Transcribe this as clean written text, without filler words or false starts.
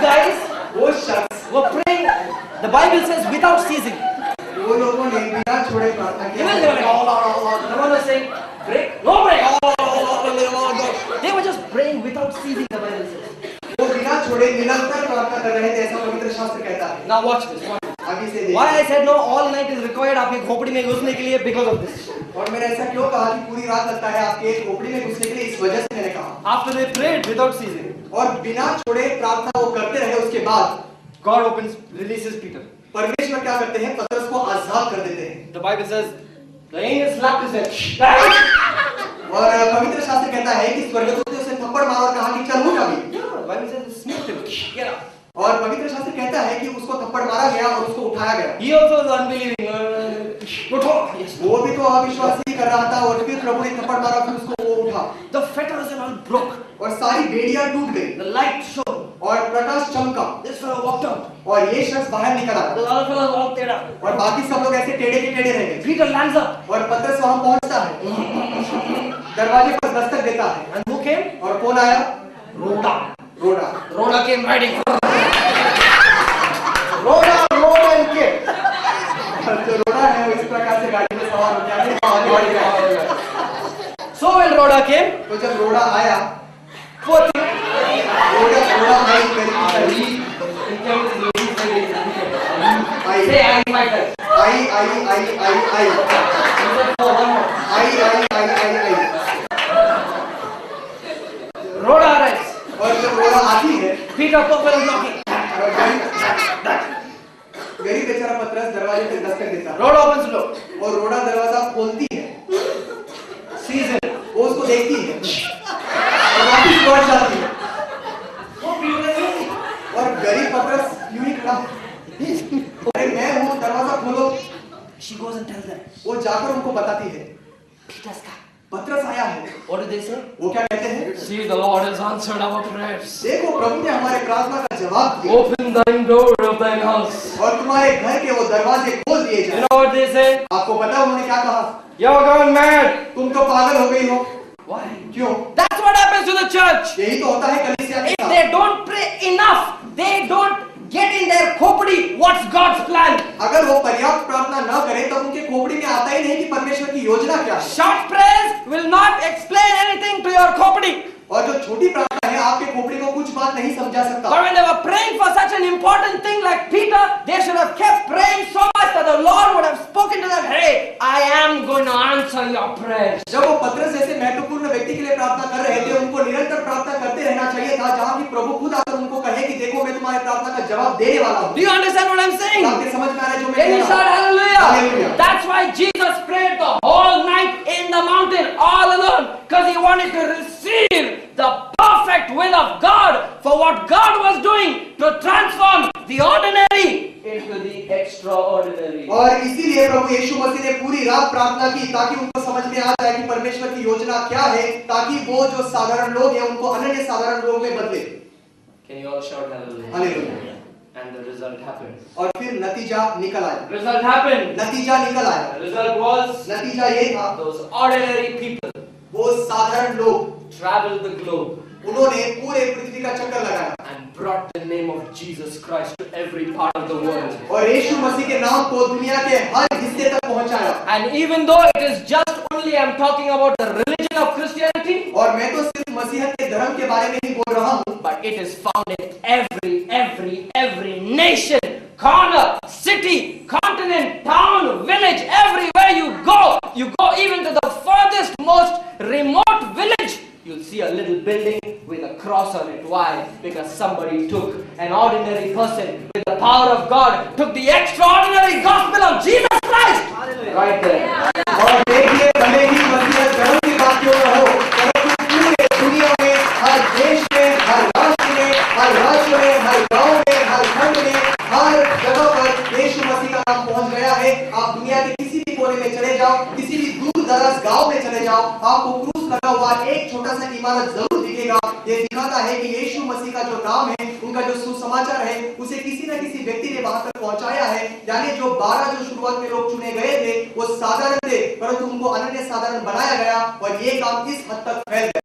guys वो शख्स were praying, the Bible says, without ceasing. वो लोगों ने बिना छोड़े प्रार्थना They were किया। like, the one was saying, break, no break. They were just praying without ceasing, the Bible says. वो बिना छोड़े निरंतर प्रार्थना कर रहे थे, ऐसा पवित्र शास्त्र कहता है। Now watch this. आगे से देखिए। Why I said no, all night is required आपके खोपड़ी में घुसने के लिए because of this. और मैंने ऐसा क्यों कहा कि पूरी रात लगता है आपके खोपड़ी में घुसने के लिए, इस वजह से मैंने कहा। After they prayed without ceasing, और बिना छोड़े प्रार्थना वो करते रहे, उसके बाद God releases Peter. परमेश्वर क्या करते हैं? पतरस को आजाद कर देते हैं। The Bible says, the angel slapped his head. और पवित्र शास्त्र कहता है कि स्वर्गदूत ने उसे थप्पड़ मारा और कहा कि चल उठ अभी। The Bible says, smacked him. Get up. और पवित्र शास्त्र कहता है कि उसको थप्पड़ मारा गया और उसको उठाया गया। He also was unbelieving. उठो. Yes. वो भी तो अविश्वास ही कर रहा था और फिर प्रभु ने थप्पड़ मारा, फिर उसको वो उठा The fetters and all broke. और सारी बेड़ियां टूट गई The light shone. और प्रकाश चमका This fellow walked out. और ये शख्स बाहर निकल आया The other fellow walked there. और बाकी सब लोग ऐसे टेढ़े के टेढ़े रह गए। Peter lands up. और पतरस वहां पहुंचता है, दरवाजे पर दस्तक देता है। And who came? और कौन आया? Rhoda. रोड़ा। Rhoda came riding. रोड़ा इनके जो रोड़ा है वो इस प्रकार से गाड़ी में सवार हो गया है। So when Rhoda came, तो जब रोड़ा आया, poor thing. रोड़ा आई करीब आई Say I invite her. I I I I I I Rhoda arrives. और जब रोड़ा आती है, Peter Purple is knocking. गरीब बेचारा पतरस दरवाजे पे दस्तक देता है Rhoda opens the door. और रोड़ा दरवाजा खोलती है, Sees him. वो उसको देखती है और वापस लौट जाती है और गरीब पतरस यूं ही खड़ा, अरे मैं हूँ, दरवाजा खोलो। She goes and tells them, वो जाकर उनको बताती है, Peter's come. पतरस आया है। What do they say? वो क्या कहते हैं? See, the Lord has answered our prayers. देखो प्रभु ने हमारे प्रार्थना का जवाब दिया Open thine door of thine house. और तुम्हारे घर के वो दरवाजे खोल दिए You जाए। know what they say? आपको पता है उन्होंने क्या कहा? You're gone mad. तुम तो पागल हो गई हो। Why? क्यों? That's what happens to the church. यही तो होता है कलीसिया के If साथ। they don't pray enough, they don't get in their khopdi what's God's plan. अगर वो पर्याप्त प्रार्थना न करें तो उनके खोपड़ी में आता ही नहीं कि परमेश्वर की योजना क्या है। Short prayers will not explain anything to your khopdi. और जो छोटी प्रार्थना है आपके खोपड़ी को कुछ बात नहीं समझा सकता। But when they were praying for such an important thing like Peter, they should have kept praying so much that the Lord would have spoken to them, hey, I am going to answer your prayers. जब वो पतरस जैसे महत्वपूर्ण व्यक्ति के लिए प्रार्थना कर रहे थे, उनको निरंतर प्रार्थना करते रहना चाहिए था, जहां कि प्रभु खुद आकर उनको कहे कि देखो मैं तुम्हारी प्रार्थना का जवाब देने वाला हूं। Do you understand what I'm saying? आपके समझ में आ रहा है जो मैं Can कह you रहा shout हूं? hallelujah? Hallelujah. That's why Jesus prayed the whole night in the mountain all alone, because he wanted to receive the perfect will of God for what God was doing to transform the ordinary into the extraordinary. और इसीलिए प्रभु यीशु मसीह ने पूरी रात प्रार्थना की ताकि उनको समझ में आ जाए कि परमेश्वर की योजना क्या है, ताकि वो जो साधारण लोग हैं उनको अनन्य साधारण लोग में बदले। Can you all shout hallelujah? Hallelujah. And the result happened. और फिर नतीजा निकल आया। Result happened. नतीजा निकल आया। The result was नतीजा ये था, those ordinary people वो साधारण लोग traveled the globe उन्होंने पूरे पृथ्वी का चक्कर लगाया and brought the name of Jesus Christ to every part of the world. और यीशु मसीह के नाम को दुनिया के हर हिस्से तक पहुंचाया। And even though it is just only I'm talking about the religion of Christianity, और मैं तो सिर्फ मसीहत के धर्म के बारे में ही बोल रहा हूँ, but it is found in every nation, corner, city, continent, town, village, everywhere you go even to the furthest most remote village, you'll see a little building with a cross on it. Why? Because somebody took, an ordinary person with the power of God, took the extraordinary gospel of Jesus Christ. Right there. और देखिए भले ही मसीहत धर्म की बात क्यों न हो, परंतु पूरे दुनिया में, हर देश में, हर राष्ट्र में, हर राज्य में, हर गांव में, हर खंड में, हर जगह पर यीशु मसीह का नाम पहुंच गया है। आप दुनिया के किसी भी कोने में चले जाओ, किसी भी दूर दराज गांव में चले जाओ, आपको क्रूस लगा हुआ एक छोटा सा इमारत जरूर दिखेगा। ये दिखाता है कि यीशु मसीह का जो नाम है, उनका जो सुसमाचार है, उसे किसी न किसी व्यक्ति ने वहां तक पहुंचाया है। यानी जो 12 जो शुरुआत में लोग चुने गए थे वो साधारण थे, परंतु उनको अनन्य साधारण बनाया गया और ये काम इस हद तक फैल गया।